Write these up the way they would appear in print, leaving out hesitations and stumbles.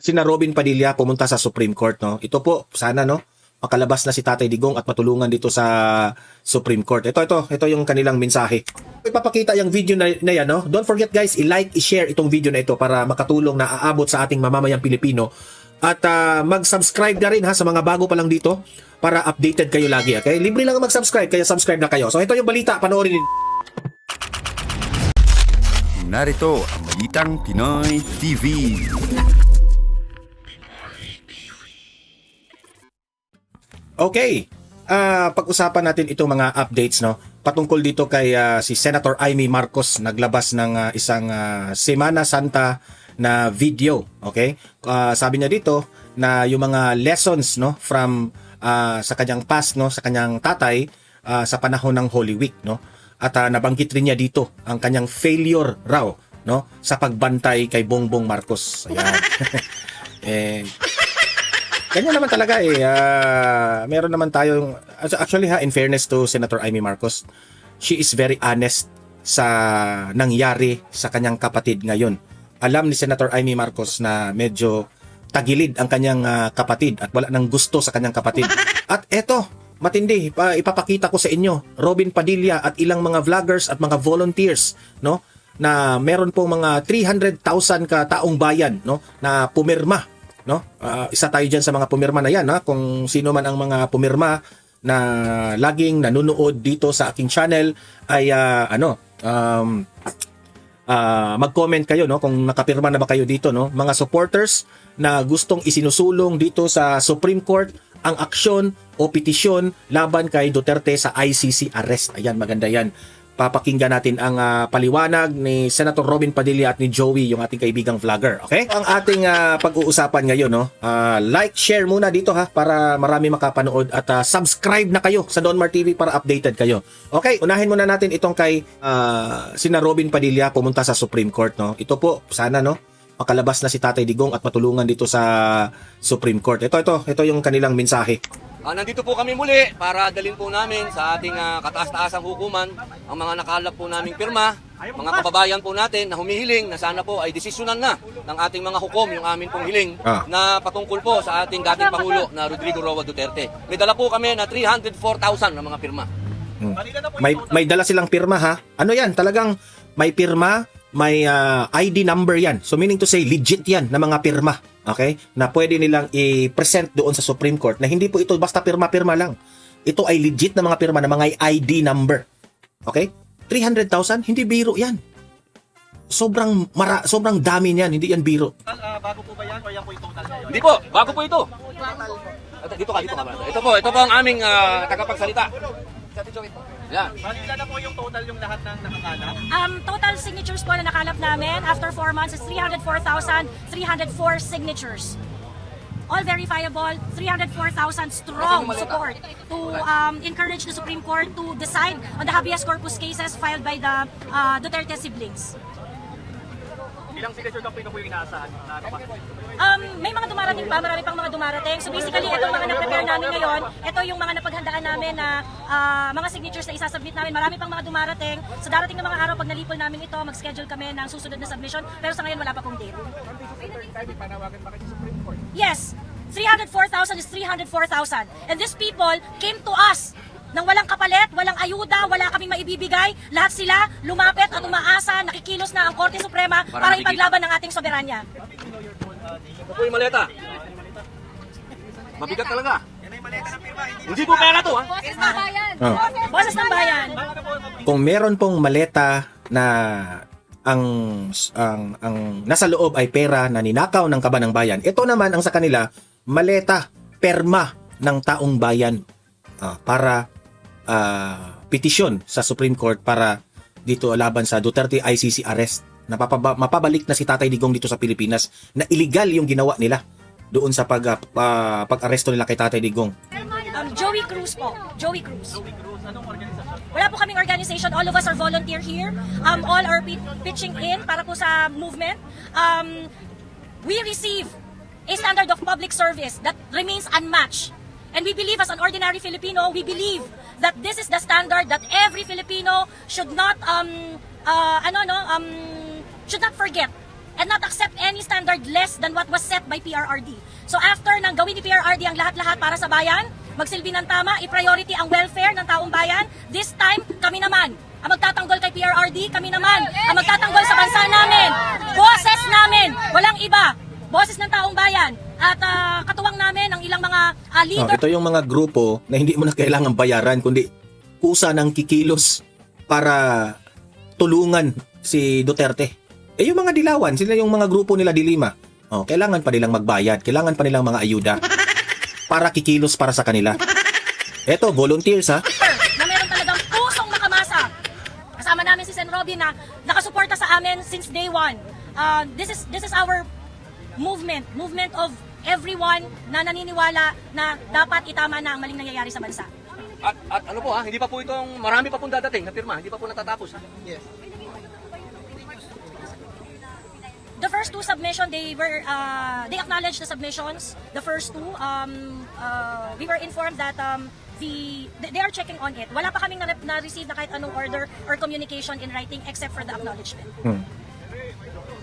sina Robin Padilla pumunta sa Supreme Court, no? Ito po, sana, no, makalabas na si Tatay Digong at matulungan dito sa Supreme Court. Ito yung kanilang mensahe. Ipapakita yung video na yan, no? Don't forget guys, i-like, i-share itong video na ito para makatulong na aabot sa ating mamamayang Pilipino. At mag-subscribe na rin ha sa mga bago pa lang dito para updated kayo lagi, okay? Libre lang mag-subscribe, kaya subscribe na kayo. So ito yung balita, panoorin niyo. Narito ang Balitang Pinoy TV. Okay, pag-usapan natin itong mga updates, no, patungkol dito kay si Senator Amy Marcos. Naglabas ng isang Semana Santa na video, okay? Sabi niya dito na yung mga lessons, no, from sa kanyang past, no, sa kanyang tatay sa panahon ng Holy Week, no. At nabanggit rin niya dito ang kanyang failure raw, no, sa pagbantay kay Bongbong Marcos. Ayan. Ganyan naman talaga meron naman tayong, actually in fairness to Senator Amy Marcos, she is very honest sa nangyari sa kanyang kapatid ngayon. Alam ni Senator Amy Marcos na medyo tagilid ang kanyang kapatid at wala nang gusto sa kanyang kapatid. At eto, matindi, ipapakita ko sa inyo, Robin Padilla at ilang mga vloggers at mga volunteers, no, na meron pong mga 300,000 ka taong bayan, no, na pumirma, no? Isa tayo diyan sa mga pumirma na yan, ha? Kung sino man ang mga pumirma na laging nanonood dito sa aking channel ay mag-comment kayo, no, kung nakapirma na ba kayo dito, no? Mga supporters na gustong isinusulong dito sa Supreme Court ang aksyon o petisyon laban kay Duterte sa ICC arrest. Ayan, maganda yan. Papakinggan natin ang paliwanag ni Senator Robin Padilla at ni Joey, yung ating kaibigang vlogger. Okay? Ang ating pag-uusapan ngayon, no? Like, share muna dito ha para marami makapanood at subscribe na kayo sa Donmar TV para updated kayo. Okay, unahin muna natin itong kay sina Robin Padilla pumunta sa Supreme Court, no? Ito po, sana, no, makalabas na si Tatay Digong at matulungan dito sa Supreme Court. Ito yung kanilang mensahe. Nandito po kami muli para dalhin po namin sa ating kataas-taasang hukuman ang mga nakalap po naming pirma, mga kababayan po natin na humihiling na sana po ay desisyonan na ng ating mga hukom yung amin pong hiling na patungkol po sa ating dating Pangulo na Rodrigo Roa Duterte. May dala po kami na 304,000 na mga pirma. May dala silang pirma, ha? Ano yan? Talagang may pirma, may ID number yan. So meaning to say, legit yan na mga pirma. Okay? Na pwede nilang i-present doon sa Supreme Court na hindi po ito basta pirma-pirma lang. Ito ay legit na mga pirma na mga ID number. Okay? 300,000, hindi biro yan. Sobrang dami niyan, hindi yan biro. Bago po ba yan o yan po yung total ngayon? Hindi po, bago po ito. Dito ka. Ito po ang aming tagapagsalita. Yan. Balila na po yung total yung lahat ng nakakalap? Total signatures po na nakalap namin after 4 months is 304,304 signatures. All verifiable, 304,000 strong support to encourage the Supreme Court to decide on the habeas corpus cases filed by the Duterte siblings. Ilang signature campaign na po yung inaasahan? May mga dumarating pa, marami pang mga dumarating. So basically, itong mga na-prepare namin ngayon, ito yung mga napaghandaan namin na mga signatures na isasubmit namin. Marami pang mga dumarating. Sa darating na mga araw, pag nalipol namin ito, mag-schedule kami ng susunod na submission. Pero sa ngayon, wala pa pong date. Yes, 304,000 is 304,000. And these people came to us nang walang kapalit, walang ayuda, wala kaming maibibigay. Lahat sila lumapit at umaasa, nakikilos na ang Korte Suprema para ipaglaban ng ating soberanya. Ito po yung maleta. Mabigat talaga. Hindi po pera to, ha? Boses ng bayan. Boses ng bayan. Kung meron pong maleta na ang nasa loob ay pera na ninakaw ng kaban ng bayan, ito naman ang sa kanila, maleta, perma ng taong bayan para petisyon sa Supreme Court para dito laban sa Duterte ICC arrest. Mapabalik na si Tatay Digong dito sa Pilipinas na illegal yung ginawa nila doon sa pag-aresto nila kay Tatay Digong. Joey Cruz po. Joey Cruz. Wala po kaming organization. All of us are volunteer here. All are pitching in para po sa movement. We receive a standard of public service that remains unmatched. And we believe as an ordinary Filipino, we believe that this is the standard that every Filipino should not should not forget and not accept any standard less than what was set by PRRD. So after nang gawin ni PRRD ang lahat-lahat para sa bayan, magsilbi ng tama, i-priority ang welfare ng taong bayan, this time kami naman ang magtatanggol kay PRRD, kami naman ang magtatanggol sa bansa namin. Boses namin, walang iba. Boses ng taong bayan at katuwang namin ang ilang mga leader. Ito yung mga grupo na hindi mo na kailangan bayaran kundi kusa ng kikilos para tulungan si Duterte. Yung mga dilawan, sila yung mga grupo nila dilima. Kailangan pa nilang magbayad, kailangan pa nilang mga ayuda para kikilos para sa kanila. Eto, volunteers ha. Na meron talagang pusong makamasa. Kasama namin si Sen. Robin na nakasuporta sa amin since day one. This is our movement of everyone na naniniwala na dapat itama na ang maling nangyayari sa bansa. At ano po hindi pa po itong, marami pa pong dadating na pirma, hindi pa po natatapos Yes. The first two submission, they acknowledged the submissions. The first two, we were informed that they are checking on it. Wala pa kaming na-receive na kahit anong order or communication in writing except for the acknowledgement.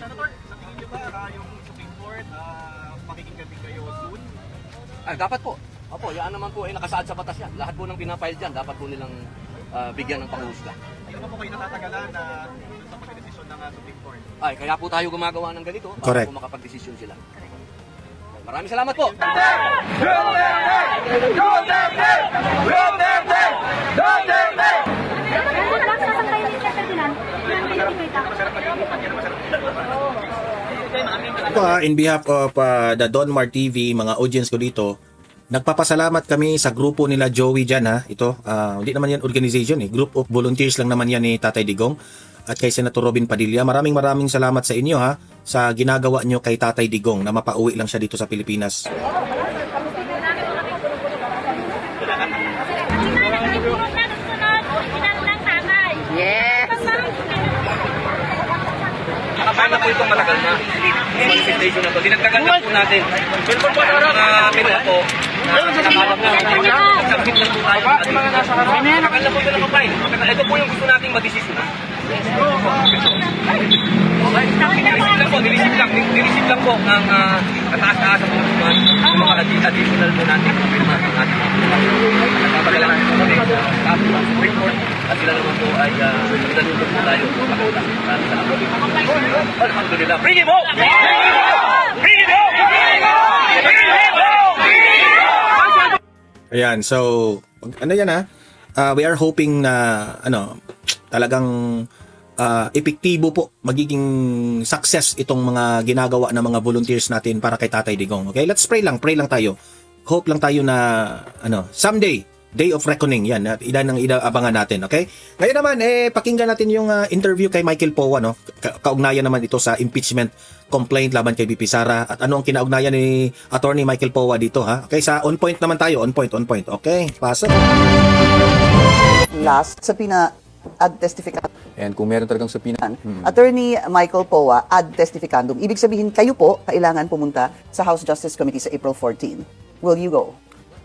Senator, natingin niyo ba yung Supreme Court pakikinggan din kayo soon? Dapat po. Opo, yan naman po ay nakasaad sa batas yan. Lahat po ng pinapile dyan, dapat po nilang bigyan ng panghusga. Hindi naman po kayo natatagalan na dun sa pagdedesisyon ng Supreme Court. Kaya po tayo gumagawa ng ganito para Correct. po makapag-desisyon sila. Maraming salamat po. Ito in behalf of the Donmar TV, mga audience ko dito, nagpapasalamat kami sa grupo nila Joey dyan ha. Ito, hindi naman yan organization group of volunteers lang naman yan ni Tatay Digong at kay Senator Robin Padilla. Maraming salamat sa inyo ha, sa ginagawa nyo kay Tatay Digong na mapauwi lang siya dito sa Pilipinas. Nakapana po itong matagal na. Manifestation na to. Dinagdagan na po natin. Pero po po pinaka po na sinakalap na nagsabit lang po tayo. Matagal na po ito nakapine. Ito po yung gusto nating madesisyon. Nilisip lang po ng kataas-taas ang mga additional po natin. Nagpapagalan natin po kami sa Supreme Court at sila naman po ay nagdalulog po tayo. Alhamdulillah. Bring him home! Bring him home! Bring him home! Bring him home! Ayan, so ano yan ha? We are hoping na talagang epektibo po magiging success itong mga ginagawa ng mga volunteers natin para kay Tatay Digong. Okay, let's pray lang tayo. Hope lang tayo na someday Day of Reckoning yan at ilan ang inaabangan natin, okay? Ngayon naman pakinggan natin yung interview kay Michael Powa kaugnayan naman ito sa impeachment complaint laban kay BP Sara at ano ang kinaugnayan ni Attorney Michael Powa dito ha. Okay, sa on point naman tayo, on point. Okay, pasok. Last subpoena ad testificandum. And kung meron talagang subpoena, Attorney Michael Powa ad testificandum. Ibig sabihin kayo po kailangan pumunta sa House Justice Committee sa April 14. Will you go?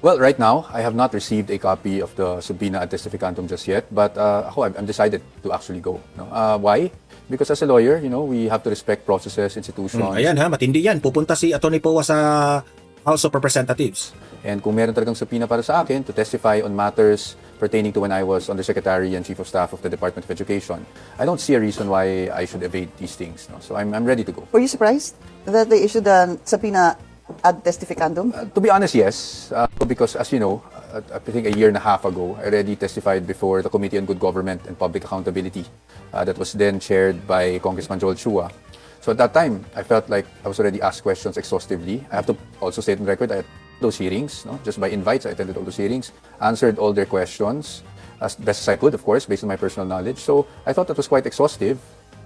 well, right now, I have not received a copy of the subpoena ad testificandum just yet, but I'm decided to actually go. No? Why? Because as a lawyer, we have to respect processes, institutions. Ayan ha, matindi yan. Pupunta si Atty. Powa sa House of Representatives. And kung meron talagang subpoena para sa akin to testify on matters pertaining to when I was Undersecretary and Chief of Staff of the Department of Education, I don't see a reason why I should evade these things. No? So I'm ready to go. Were you surprised that they issued a subpoena ad testificandum? To be honest, yes. Because as you know, I think a year and a half ago, I already testified before the Committee on Good Government and Public Accountability that was then chaired by Congressman Joel Chua. So at that time, I felt like I was already asked questions exhaustively. I have to also state on record, I attended those hearings, just by invites, I attended all those hearings, answered all their questions as best as I could, of course, based on my personal knowledge. So I thought that was quite exhaustive.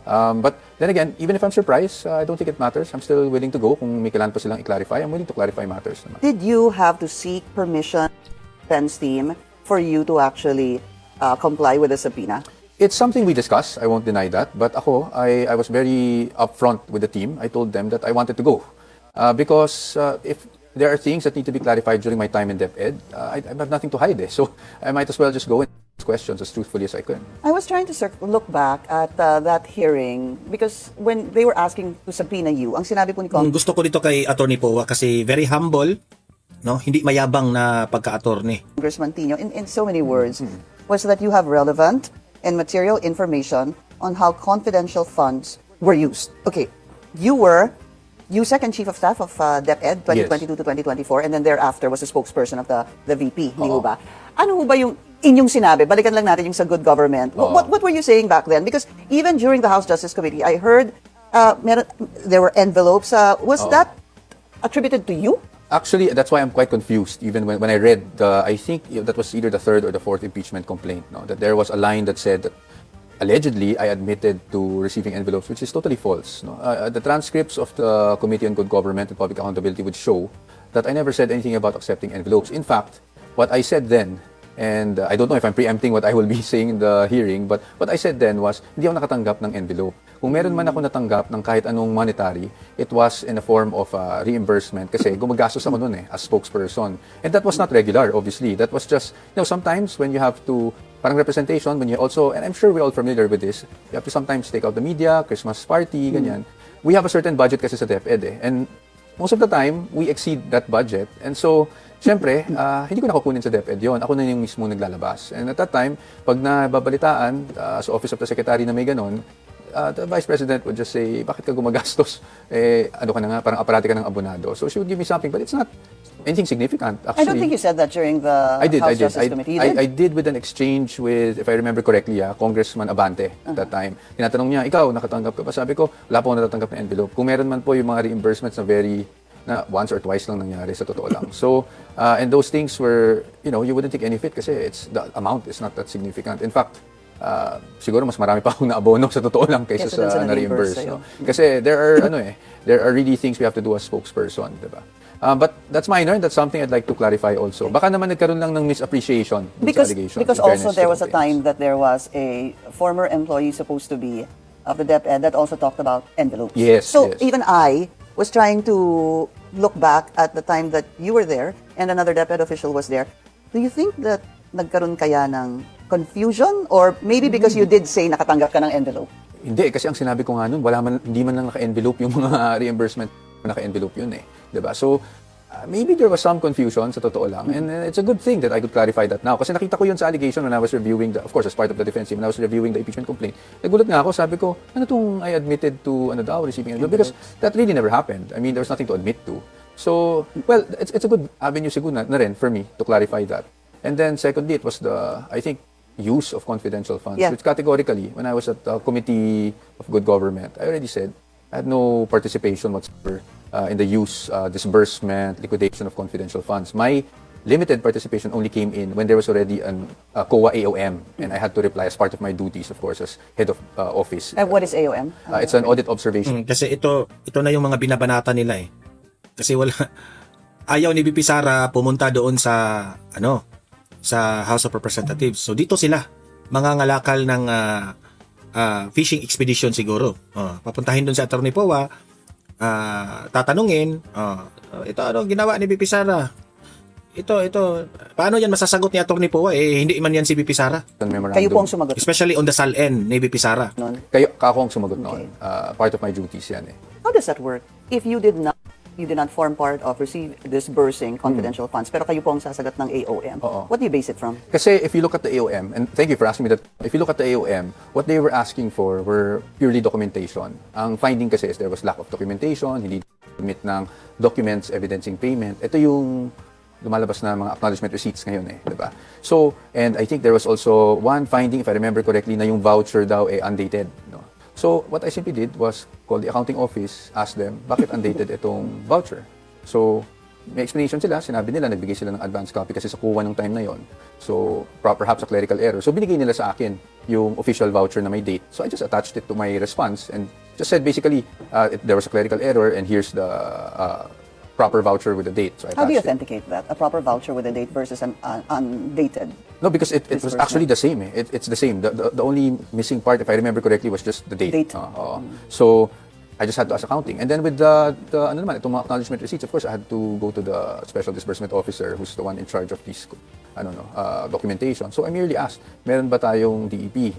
But then again, even if I'm surprised, I don't think it matters. I'm still willing to go. Kung may kailangan pa silang i-clarify, I'm willing to clarify matters. Did you have to seek permission from the defense team for you to actually comply with the subpoena? It's something we discuss. I won't deny that. But ako, I was very upfront with the team. I told them that I wanted to go. Because if there are things that need to be clarified during my time in DepEd, I have nothing to hide. So I might as well just go and questions as truthfully as I could. I was trying to look back at that hearing because when they were asking to subpoena you, ang sinabi po ni Gusto ko dito kay Attorney Powa kasi very humble, no? Hindi mayabang na pagka-attorney. Congressman Tino, in so many words, was that you have relevant and material information on how confidential funds were used. Okay, you second chief of staff of DepEd 2022 to 2024, and then thereafter was the spokesperson of the VP, hindi ho ba? Ano ho ba yung inyong sinabi? Balikan lang natin yung sa good government. What were you saying back then? Because even during the House Justice Committee, I heard there were envelopes. Was that attributed to you? Actually, that's why I'm quite confused. Even when I read, I think that was either the third or the fourth impeachment complaint. No, that there was a line that said that allegedly I admitted to receiving envelopes, which is totally false. No, the transcripts of the Committee on Good Government and Public Accountability would show that I never said anything about accepting envelopes. In fact, what I said then, and I don't know if I'm preempting what I will be saying in the hearing, but what I said then was, hindi ako nakatanggap ng envelope. Kung meron man ako natanggap ng kahit anong monetary, it was in a form of reimbursement kasi gumagastos ako nun as spokesperson. And that was not regular, obviously. That was just, sometimes when you have to, parang representation, when you also, and I'm sure we're all familiar with this, you have to sometimes take out the media, Christmas party, ganyan. We have a certain budget kasi sa DepEd and most of the time, we exceed that budget. And so, syempre, hindi ko nakukunin sa DepEd yon. Ako na yung mismo naglalabas. And at that time, pag nababalitaan sa Office of the Secretary na may ganon, the Vice President would just say, bakit ka gumagastos? Ano ka na nga, parang aparati ka ng abonado. So she would give me something, but it's not anything significant, actually. I don't think you said that during the House Justice Committee. You did? I did with an exchange with, if I remember correctly, Congressman Abante at that time. Tinatanong niya, ikaw, nakatanggap ka ba? Sabi ko, wala po ako natatanggap na envelope. Kung meron man po yung mga reimbursements na once or twice lang nangyari, sa totoo lang. So, and those things were, you wouldn't take any of it kasi the amount is not that significant. In fact, siguro mas marami pa akong naabono sa totoo lang kaysa sa na-reimburse. No? Kasi there are really things we have to do as spokesperson, diba? But that's minor, and that's something I'd like to clarify also. Baka naman nagkaroon lang ng misappreciation dun sa allegations. Because also there was a time that there was a former employee supposed to be of the DepEd that also talked about envelopes. Yes, So yes. even I was trying to look back at the time that you were there and another DepEd official was there. Do you think that nagkaroon kaya ng confusion or maybe because you did say nakatanggap ka ng envelope? Hindi, kasi ang sinabi ko nga nun, hindi man lang naka-envelope yung mga reimbursement, naka-envelope yun diba? So, maybe there was some confusion sa totoo lang, and it's a good thing that I could clarify that now. Kasi nakita ko yun sa allegation when I was reviewing, of course, as part of the defense team, when I was reviewing the impeachment complaint. Nagulat nga ako, sabi ko, ano tong I admitted to, receiving envelope? Because that really never happened. I mean, there was nothing to admit to. So, well, it's a good avenue siguro na rin for me to clarify that. And then, secondly, it was I think, use of confidential funds, which categorically, when I was at the Committee of Good Government, I already said I had no participation whatsoever in the use, disbursement, liquidation of confidential funds. My limited participation only came in when there was already a COA AOM, and I had to reply as part of my duties, of course, as head of office. What is AOM? It's an audit observation. Kasi ito na yung mga binabanata nila Kasi ayaw ni BP Sara pumunta doon sa House of Representatives. So dito sila mangangalakal ng fishing expedition siguro. Papuntahin doon sa Attorney Powa, tatanungin, ito ginawa ni BP Sara? Ito, paano yan masasagot ni Attorney Powa? Hindi man yan si BP Sara. Kayo po ang sumagot. Especially on the SALN ni BP Sara. Ako ang sumagot noon. Part of my duties yan How does that work? If you did not form part of disbursing confidential funds, pero kayo po ang sasagot ng AOM. What do you base it from? Kasi if you look at the AOM, and thank you for asking me that, if you look at the AOM, what they were asking for were purely documentation. Ang finding kasi is there was lack of documentation, hindi submit ng documents evidencing payment. Ito yung lumalabas na mga acknowledgement receipts ngayon di ba? So, and I think there was also one finding, if I remember correctly, na yung voucher daw undated, no? So, what I simply did was call the accounting office, ask them, bakit undated itong voucher? So, may explanation sila, sinabi nila, nagbigay sila ng advance copy kasi sa kuha ng time na yon. So, perhaps a clerical error. So, binigay nila sa akin yung official voucher na may date. So, I just attached it to my response and just said basically, there was a clerical error and here's the proper voucher with a date. So How do you authenticate that? A proper voucher with a date versus an undated? No, because it was actually the same. It's the same. The only missing part, if I remember correctly, was just the date. So I just had to ask accounting. And then with itong mga acknowledgement receipts, of course, I had to go to the Special Disbursement Officer, who's the one in charge of these documentation. So I merely asked, meron ba tayong DEP,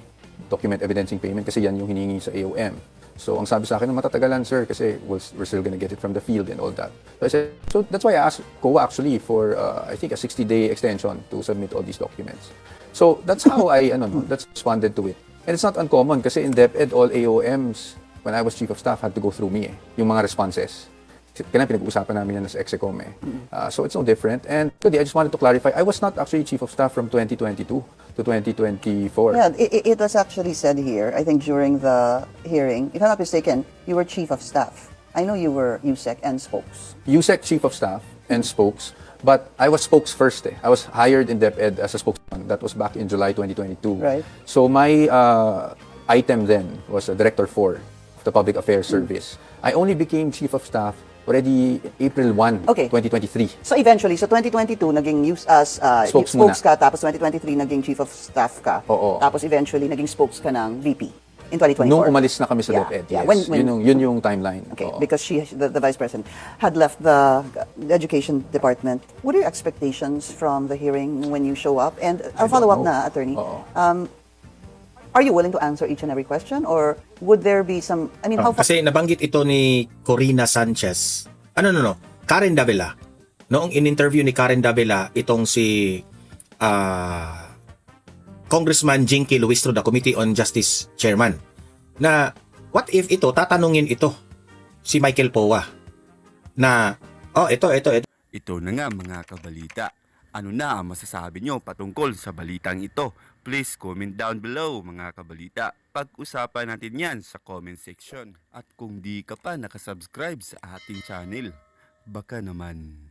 document evidencing payment, kasi yan yung hiningi sa AOM. So ang sabi sa akin, matatagalan sir kasi we're still gonna get it from the field and all that. So I said, so that's why I asked COA actually for I think a 60-day extension to submit all these documents. So that's how I that's responded to it. And it's not uncommon kasi in DepEd all AOMs when I was chief of staff had to go through me yung mga responses. Kaya pinag-uusapan namin yan sa Execom So it's no different. And I just wanted to clarify, I was not actually chief of staff from 2022 to 2024. Yeah, it was actually said here, I think during the hearing, if I'm not mistaken, you were chief of staff. I know you were USEC and spokes. USEC chief of staff and spokes, but I was spokes first. I was hired in DepEd as a spokesman. That was back in July 2022. Right. So my item then was Director 4 of the Public Affairs Service. I only became chief of staff already April 1, Okay. 2023. So eventually, so 2022, naging Spokes spokes muna. ka, tapos 2023, naging chief of staff ka. Oo. Tapos eventually, naging spokes ka ng VP in 2024. Nung umalis na kami sa Yeah, DepEd, yeah. yes. Yun yung timeline. Okay, Oo. because the vice president had left the education department. What are your expectations from the hearing when you show up? And I'll follow up know. na, attorney. Oo. Are you willing to answer each and every question, or would there be some? I mean, how far? Kasi nabanggit ito ni Corina Sanchez. Karen Davila. Noong in-interview ni Karen Davila, itong si Congressman Jinky Luistro, the Committee on Justice Chairman, na what if tatanungin ito si Michael Poa na, ito. Ito na nga mga kabalita. Ano na ang masasabi nyo patungkol sa balitang ito? Please comment down below mga kabalita. Pag-usapan natin yan sa comment section. At kung di ka pa nakasubscribe sa ating channel, baka naman